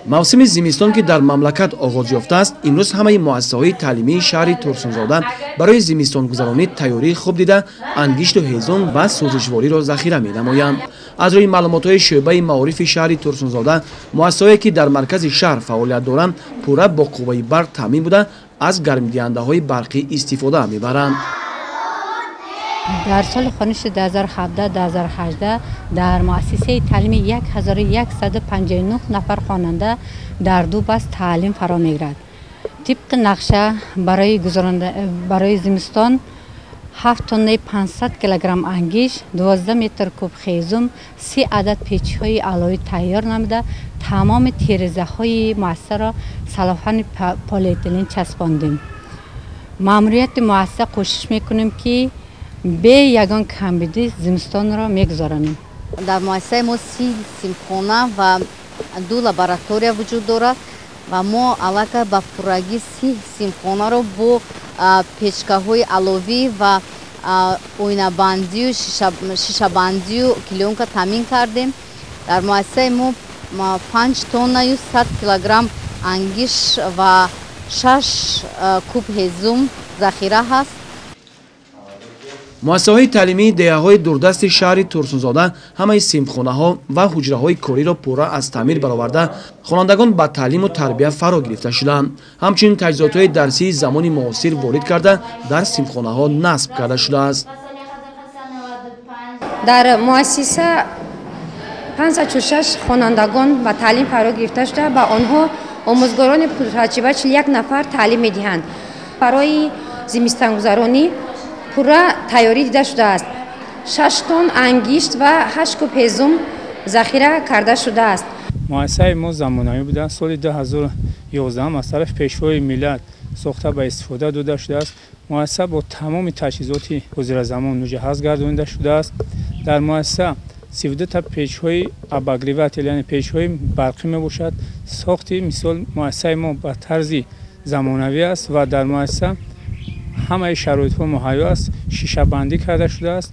мавсими зимистон ки дар мамлакат оғоз ёфтааст, имрӯз ҳамаи муассисаҳои таълимии шаҳри Турсунзода барои зимистонгузаронӣ тайёрии хуб дида, ангишту ҳезум ва сӯзишвориро захира менамоянд. аз рӯи маълумотҳои шӯъбаи маорифи шаҳри Турсунзода, муассисаҳое ки дар маркази шаҳр фаъолият доранд, пурра бо қувваи барқ таъмин буда, аз гармидиҳандаҳои барқӣ истифода мебаранд. дар соли хониши 2017-2018 дар муассисаи таълими 1159 нафар хонанда дар ду баст таълим фаро мегирад. тибқи нақша барои зимистон 7 тоннаи 500 килограмм ангиш, 12 метр куб хезум, 30 адад печҳои алои тайёр намуда, тамоми тирезаҳои муассисаро салофани полиэтилен часпондем. маъмурияти муассиса кӯшиш мекунем ки бе ягон камбудӣ зимистонро мегузаронем. дар муассисаи мо 30 симхона ва 2 лаборатория вуҷуд дорад ва мо аллакай ба пуррагӣ 30 симхонаро бо печкаҳои аловӣ ва оynabandию шишабандию клеёнка таъмин кардем. дар муассисаи мо 5 тоннаю 100 килограмм ангиш ва 6 куб ҳезум захира ҳаст. муассисаҳои таълимии деҳаҳои дурдасти шаҳри Турсунзода ҳамаи синфхонаҳо ва ҳуҷраҳои кориро пурра аз таъмир бароварда, хонандагон ба таълиму тарбия фаро гирифта шуданд. ҳамчунин таҷҳизотҳои дарсии замони муосир ворид карда, дар синфхонаҳо насб карда шудааст. дар муассиса 56 хонандагон ба таълим фаро гирифта шуда, ба онҳо омӯзгорони пуртаҷриба 41 нафар таълим медиҳанд. барои зимистонгузаронӣ пурра тайёрӣ дида шудааст. 6 тонн ангишт ва 8 куб ҳезум захира карда шудааст. муассисаи мо замонавӣ буда. соли 2011 аз тарафи пешвои миллат сохта ба истифода дода шудааст. муассиса бо тамоми таҷҳизоти ҳозиразамон муҷаҳҳаз гардонида шудааст. дар муассиса 32 та печҳои абагливател, яъне печҳои барқӣ мебошад. сохти мисол муассисаи мо ба тарзи замонавӣ аст ва дар муассиса ҳамаи шароитҳо муҳайё аст, шишабандӣ карда шудааст.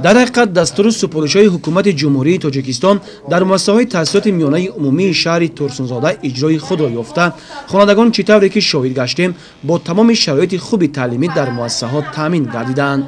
дар ҳақиқат дастури супоришҳои ҳукумати ҷумҳурии Тоҷикистон дар муассисаҳои таъсисоти миёнаи умумии шаҳри Турсунзода иҷрои худро ёфта, хонандагон чӣ тавре ки шоҳид гаштем, бо тамоми шароити хуби таълимӣ дар муассисаҳо таъмин гардиданд.